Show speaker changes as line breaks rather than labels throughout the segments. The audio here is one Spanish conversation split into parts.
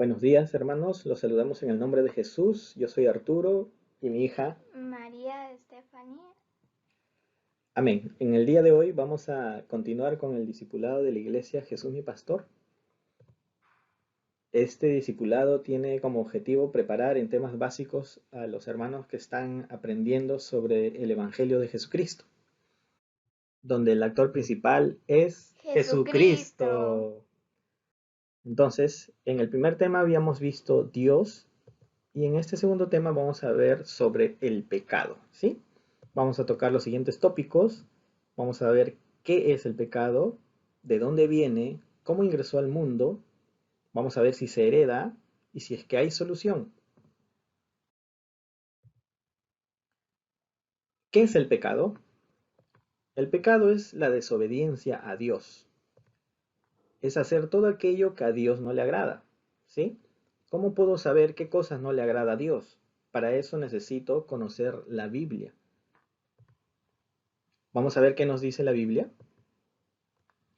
Buenos días, hermanos. Los saludamos en el nombre de Jesús. Yo soy Arturo y mi hija.
María Estefanía.
Amén. En el día de hoy vamos a continuar con el discipulado de la iglesia Jesús mi Pastor. Este discipulado tiene como objetivo preparar en temas básicos a los hermanos que están aprendiendo sobre el Evangelio de Jesucristo, donde el actor principal es
Jesucristo.
Jesucristo. Entonces, en el primer tema habíamos visto Dios y en este segundo tema vamos a ver sobre el pecado, ¿sí? Vamos a tocar los siguientes tópicos. Vamos a ver qué es el pecado, de dónde viene, cómo ingresó al mundo. Vamos a ver si se hereda y si es que hay solución. ¿Qué es el pecado? El pecado es la desobediencia a Dios. Es hacer todo aquello que a Dios no le agrada, ¿sí? ¿Cómo puedo saber qué cosas no le agrada a Dios? Para eso necesito conocer la Biblia. Vamos a ver qué nos dice la Biblia.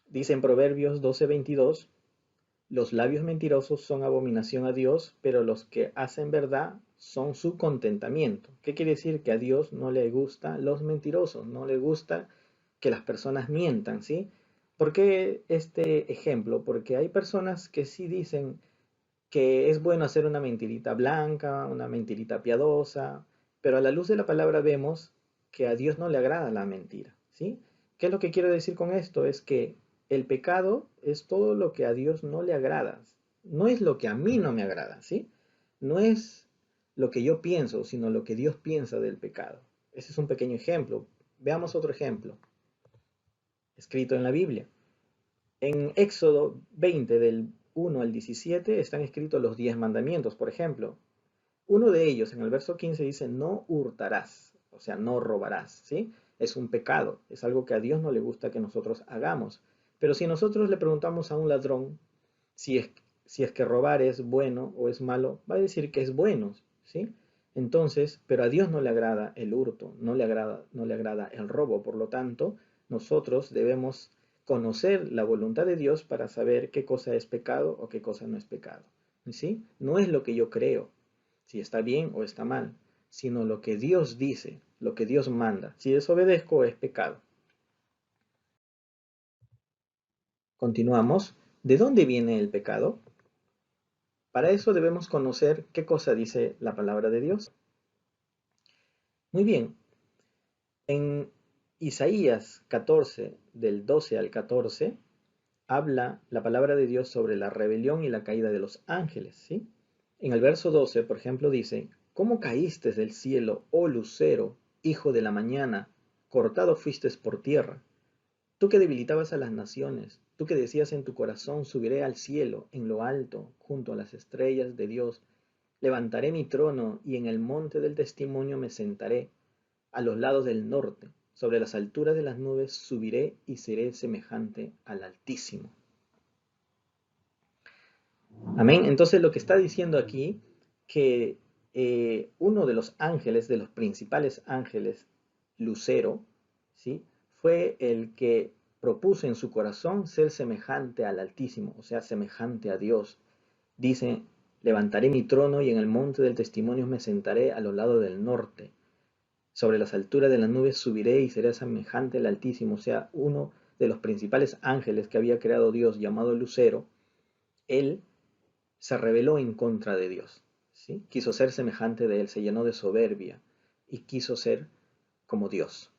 Dice en Proverbios 12:22, los labios mentirosos son abominación a Dios, pero los que hacen verdad son su contentamiento. ¿Qué quiere decir? Que a Dios no le gusta los mentirosos, no le gusta que las personas mientan, ¿sí? ¿Por qué este ejemplo? Porque hay personas que sí dicen que es bueno hacer una mentirita blanca, una mentirita piadosa, pero a la luz de la palabra vemos que a Dios no le agrada la mentira, ¿sí? ¿Qué es lo que quiero decir con esto? Es que el pecado es todo lo que a Dios no le agrada, no es lo que a mí no me agrada, ¿sí? No es lo que yo pienso, sino lo que Dios piensa del pecado. Ese es un pequeño ejemplo. Veamos otro ejemplo, escrito en la Biblia. En Éxodo 20, del 1 al 17, están escritos los 10 mandamientos, por ejemplo. Uno de ellos, en el verso 15, dice, no hurtarás, o sea, no robarás, ¿sí? Es un pecado, es algo que a Dios no le gusta que nosotros hagamos. Pero si nosotros le preguntamos a un ladrón si es, si es que robar es bueno o es malo, va a decir que es bueno, ¿sí? Entonces, pero a Dios no le agrada el hurto, no le agrada el robo, por lo tanto, nosotros debemos conocer la voluntad de Dios para saber qué cosa es pecado o qué cosa no es pecado, ¿sí? No es lo que yo creo, si está bien o está mal, sino lo que Dios dice, lo que Dios manda. Si desobedezco es pecado. Continuamos. ¿De dónde viene el pecado? Para eso debemos conocer qué cosa dice la palabra de Dios. Muy bien, en Isaías 14, del 12 al 14, habla la palabra de Dios sobre la rebelión y la caída de los ángeles, ¿sí? En el verso 12, por ejemplo, dice, ¿cómo caíste del cielo, oh lucero, hijo de la mañana? Cortado fuiste por tierra. Tú que debilitabas a las naciones, tú que decías en tu corazón, subiré al cielo, en lo alto, junto a las estrellas de Dios. Levantaré mi trono y en el monte del testimonio me sentaré, a los lados del norte, sobre las alturas de las nubes subiré y seré semejante al Altísimo. Amén. Entonces lo que está diciendo aquí, que uno de los ángeles, de los principales ángeles, Lucero, ¿sí? Fue el que propuso en su corazón ser semejante al Altísimo, o sea, semejante a Dios. Dice, levantaré mi trono y en el monte del testimonio me sentaré a los lados del norte. Sobre las alturas de las nubes subiré y seré semejante al Altísimo. O sea, uno de los principales ángeles que había creado Dios, llamado Lucero, él se rebeló en contra de Dios, ¿sí? Quiso ser semejante de él, se llenó de soberbia y quiso ser como Dios.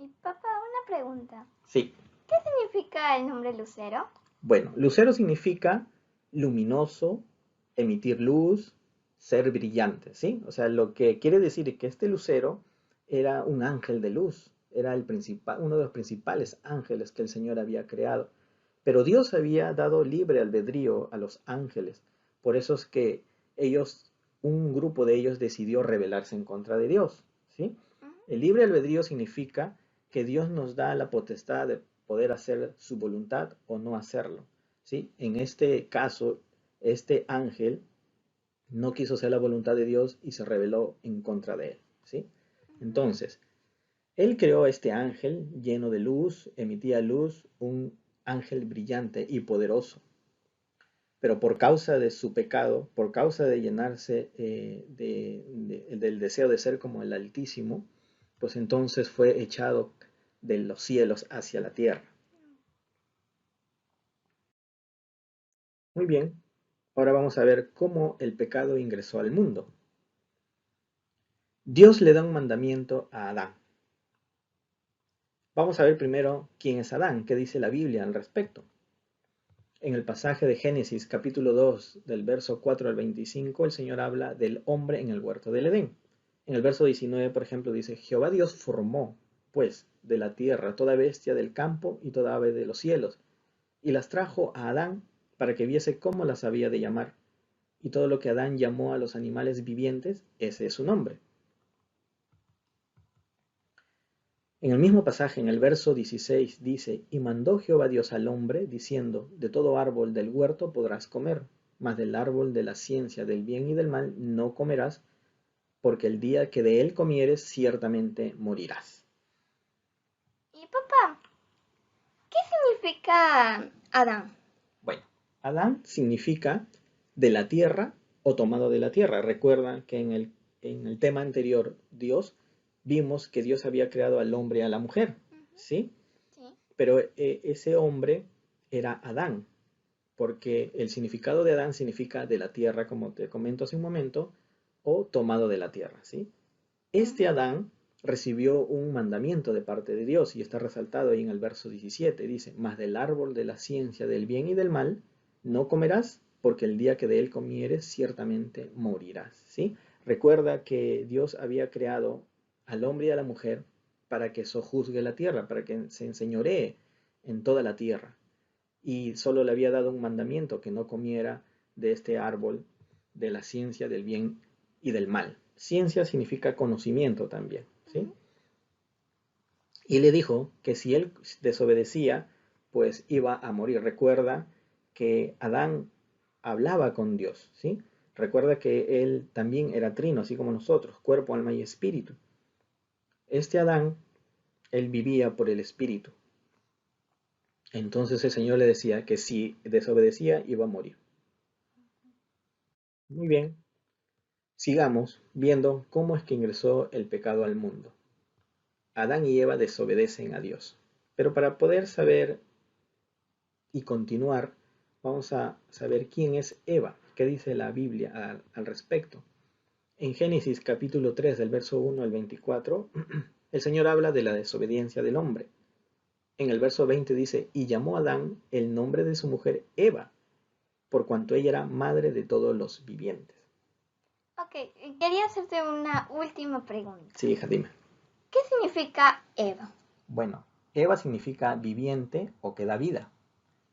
Y papá, una pregunta.
Sí,
¿Qué significa el nombre Lucero?
bueno, lucero significa luminoso, emitir luz, ser brillante, ¿sí? O sea, lo que quiere decir es que este lucero era un ángel de luz, era uno de los principales ángeles que el Señor había creado. Pero Dios había dado libre albedrío a los ángeles. Por eso es que ellos, un grupo de ellos decidió rebelarse en contra de Dios, ¿sí?
Ujú.
El libre albedrío significa que Dios nos da la potestad de poder hacer su voluntad o no hacerlo, ¿sí? En este caso, este ángel no quiso hacer la voluntad de Dios y se rebeló en contra de él, ¿sí? Entonces, él creó a este ángel lleno de luz, emitía luz, un ángel brillante y poderoso. pero por causa de su pecado, por causa de llenarse del deseo de ser como el Altísimo, pues entonces fue echado de los cielos hacia la tierra. Muy bien, ahora vamos a ver cómo el pecado ingresó al mundo. Dios le da un mandamiento a Adán. Vamos a ver primero quién es Adán, qué dice la Biblia al respecto. En el pasaje de Génesis capítulo 2 del verso 4 al 25, el Señor habla del hombre en el huerto del Edén. En el verso 19, por ejemplo, dice, Jehová Dios formó, pues, de la tierra toda bestia del campo y toda ave de los cielos, y las trajo a Adán para que viese cómo las había de llamar. Y todo lo que Adán llamó a los animales vivientes, ese es su nombre. En el mismo pasaje, en el verso 16, dice, y mandó Jehová Dios al hombre, diciendo, de todo árbol del huerto podrás comer, mas del árbol de la ciencia del bien y del mal no comerás, porque el día que de él comieres, ciertamente morirás.
Y papá, ¿qué significa Adán?
Bueno, Adán significa de la tierra o tomado de la tierra. Recuerda que en el tema anterior, vimos que Dios había creado al hombre y a la mujer, ¿sí?
Sí.
Pero ese hombre era Adán, porque el significado de Adán significa de la tierra, como te comento hace un momento, o tomado de la tierra, ¿sí? Este Adán recibió un mandamiento de parte de Dios y está resaltado ahí en el verso 17. Dice, mas del árbol de la ciencia del bien y del mal no comerás, porque el día que de él comieres ciertamente morirás, ¿sí? Recuerda que Dios había creado al hombre y a la mujer para que sojuzgue la tierra, para que se enseñoree en toda la tierra. Y solo le había dado un mandamiento, que no comiera de este árbol de la ciencia del bien y del mal. Ciencia significa conocimiento también, ¿sí? Y le dijo que si él desobedecía, pues iba a morir. Recuerda que Adán hablaba con Dios, ¿sí? Recuerda que él también era trino, así como nosotros, cuerpo, alma y espíritu. Este Adán, él vivía por el espíritu. Entonces el Señor le decía que si desobedecía, iba a morir. Muy bien, sigamos viendo cómo es que ingresó el pecado al mundo. Adán y Eva desobedecen a Dios. Pero para poder saber y continuar, vamos a saber quién es Eva, qué dice la Biblia al respecto. En Génesis capítulo 3, del verso 1 al 24, el Señor habla de la desobediencia del hombre. En el verso 20 dice, y llamó a Adán el nombre de su mujer Eva, por cuanto ella era madre de todos los vivientes.
Ok, quería hacerte una última pregunta.
Sí, hija, dime.
¿Qué significa Eva?
Bueno, Eva significa viviente o que da vida,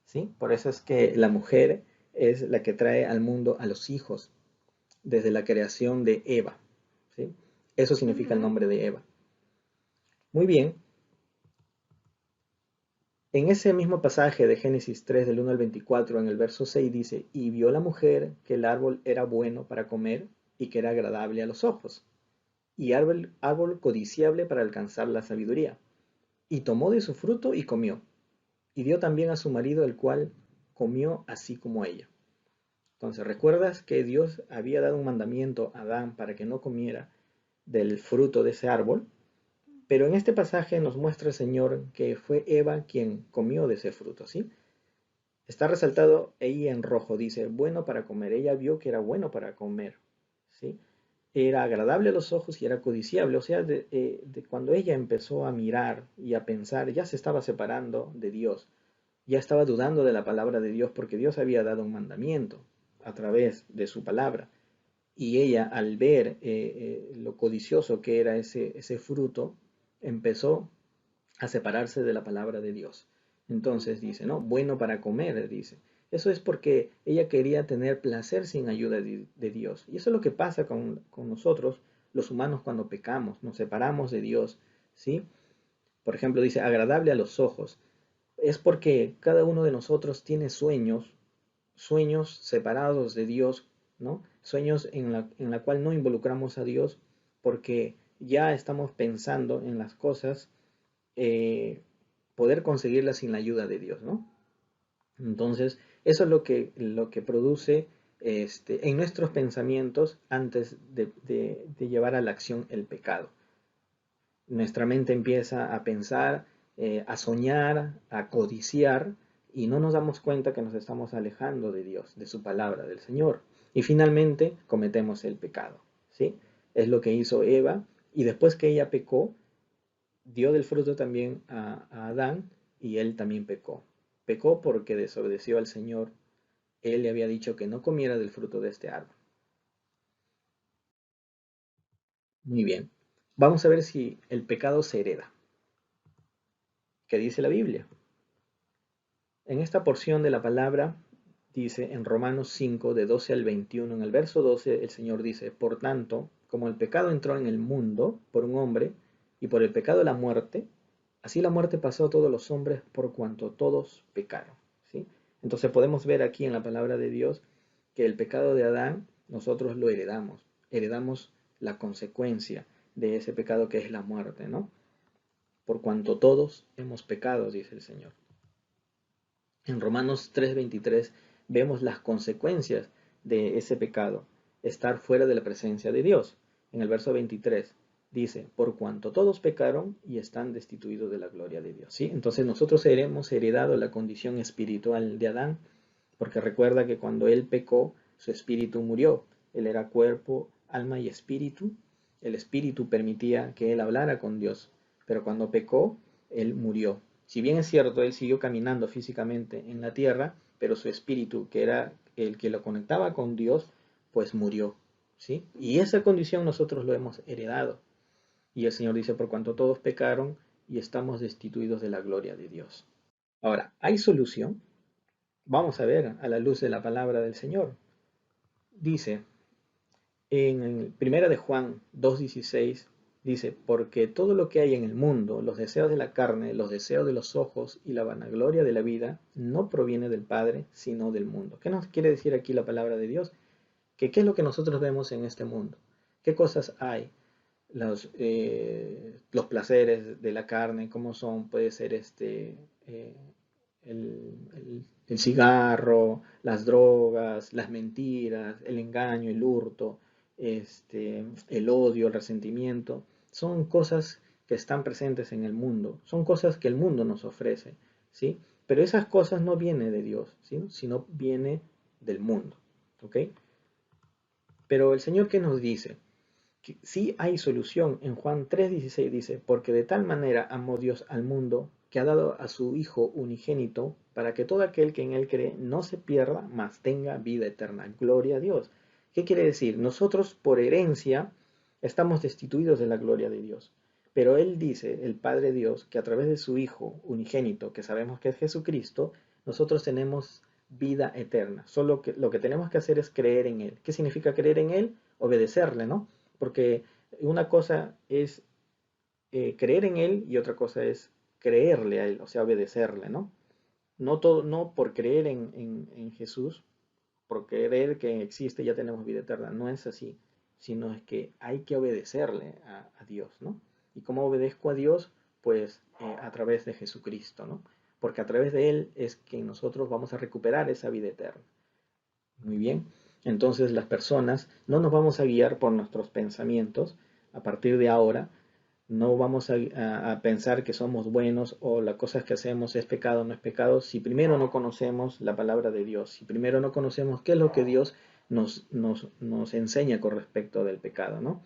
¿sí? Por eso es que la mujer es la que trae al mundo a los hijos desde la creación de Eva, ¿sí? Eso significa el nombre de Eva. Muy bien. En ese mismo pasaje de Génesis 3, del 1 al 24, en el verso 6 dice, y vio la mujer que el árbol era bueno para comer y que era agradable a los ojos, y árbol codiciable para alcanzar la sabiduría. Y tomó de su fruto y comió, y dio también a su marido, el cual comió así como ella. Entonces, ¿recuerdas que Dios había dado un mandamiento a Adán para que no comiera del fruto de ese árbol? Pero en este pasaje nos muestra el Señor que fue Eva quien comió de ese fruto, ¿sí? Está resaltado ahí en rojo, dice, bueno para comer. Ella vio que era bueno para comer, ¿sí? Era agradable a los ojos y era codiciable. O sea, de cuando ella empezó a mirar y a pensar, ya se estaba separando de Dios. Ya estaba dudando de la palabra de Dios porque Dios había dado un mandamiento a través de su palabra. Y ella, al ver lo codicioso que era ese fruto, empezó a separarse de la palabra de Dios. Entonces dice, ¿no? Bueno para comer, dice. Eso es porque ella quería tener placer sin ayuda de Dios. Y eso es lo que pasa con nosotros, los humanos, cuando pecamos, nos separamos de Dios, ¿sí? Por ejemplo, dice, agradable a los ojos. Es porque cada uno de nosotros tiene sueños separados de Dios, ¿no? Sueños en la cual no involucramos a Dios porque ya estamos pensando en las cosas, eh, poder conseguirlas sin la ayuda de Dios, ¿no? Entonces, Eso es lo que produce en nuestros pensamientos antes de llevar a la acción el pecado. Nuestra mente empieza a pensar, a soñar, a codiciar, y no nos damos cuenta que nos estamos alejando de Dios, de su palabra, del Señor. Y finalmente cometemos el pecado, ¿sí? Es lo que hizo Eva, y después que ella pecó, dio del fruto también a Adán, y él también pecó. Pecó porque desobedeció al Señor. Él le había dicho que no comiera del fruto de este árbol. Muy bien. Vamos a ver si el pecado se hereda. ¿Qué dice la Biblia? En esta porción de la palabra dice en Romanos 5, de 12 al 21, en el verso 12, el Señor dice, por tanto, como el pecado entró en el mundo por un hombre, y por el pecado la muerte, así la muerte pasó a todos los hombres por cuanto todos pecaron. ¿Sí? Entonces podemos ver aquí en la palabra de Dios que el pecado de Adán nosotros lo heredamos la consecuencia de ese pecado que es la muerte, ¿no? Por cuanto todos hemos pecado, dice el Señor. En Romanos 3:23 vemos las consecuencias de ese pecado, estar fuera de la presencia de Dios. En el verso 23 dice, por cuanto todos pecaron y están destituidos de la gloria de Dios. ¿Sí? Entonces nosotros hemos heredado la condición espiritual de Adán, porque recuerda que cuando él pecó, su espíritu murió. Él era cuerpo, alma y espíritu. El espíritu permitía que él hablara con Dios, pero cuando pecó, él murió. Si bien es cierto, él siguió caminando físicamente en la tierra, pero su espíritu, que era el que lo conectaba con Dios, pues murió. ¿Sí? Y esa condición nosotros lo hemos heredado. Y el Señor dice, por cuanto todos pecaron y estamos destituidos de la gloria de Dios. Ahora, ¿hay solución? Vamos a ver a la luz de la palabra del Señor. Dice en Primera de Juan 2:16, dice, porque todo lo que hay en el mundo, los deseos de la carne, los deseos de los ojos y la vanagloria de la vida, no proviene del Padre, sino del mundo. ¿Qué nos quiere decir aquí la palabra de Dios? Que qué es lo que nosotros vemos en este mundo. ¿Qué cosas hay? Los placeres de la carne, ¿cómo son? Puede ser el cigarro, las drogas, las mentiras, el engaño, el hurto, el odio, el resentimiento. Son cosas que están presentes en el mundo, son cosas que el mundo nos ofrece, ¿sí? Pero esas cosas no vienen de Dios, ¿sí? Sino viene del mundo, ¿ok? Pero el Señor, ¿qué nos dice? Que sí hay solución. En Juan 3:16 dice, porque de tal manera amó Dios al mundo que ha dado a su Hijo unigénito para que todo aquel que en él cree no se pierda, mas tenga vida eterna. Gloria a Dios. ¿Qué quiere decir? Nosotros por herencia estamos destituidos de la gloria de Dios. Pero Él dice, el Padre Dios, que a través de su Hijo unigénito, que sabemos que es Jesucristo, nosotros tenemos vida eterna. Solo que lo que tenemos que hacer es creer en Él. ¿Qué significa creer en Él? Obedecerle, ¿no? Porque una cosa es creer en Él y otra cosa es creerle a Él, o sea, obedecerle, ¿no? No, todo, no por creer en Jesús, por creer que existe ya tenemos vida eterna, no es así, sino es que hay que obedecerle a Dios, ¿no? ¿Y cómo obedezco a Dios? Pues a través de Jesucristo, ¿no? Porque a través de Él es que nosotros vamos a recuperar esa vida eterna. Muy bien. Entonces las personas no nos vamos a guiar por nuestros pensamientos. A partir de ahora, no vamos a pensar que somos buenos o las cosas que hacemos es pecado o no es pecado si primero no conocemos la palabra de Dios, si primero no conocemos qué es lo que Dios nos enseña con respecto del pecado, ¿no?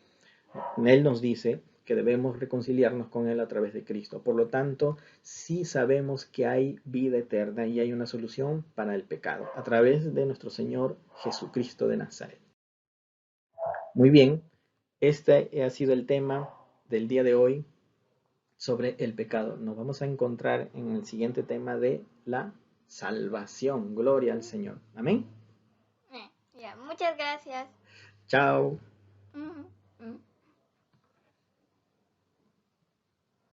Él nos dice que debemos reconciliarnos con Él a través de Cristo. Por lo tanto, sí sabemos que hay vida eterna y hay una solución para el pecado a través de nuestro Señor Jesucristo de Nazaret. Muy bien, este ha sido el tema del día de hoy sobre el pecado. Nos vamos a encontrar en el siguiente tema de la salvación. Gloria al Señor. Amén.
Ya, muchas gracias.
Chao.
Ujú, ujú.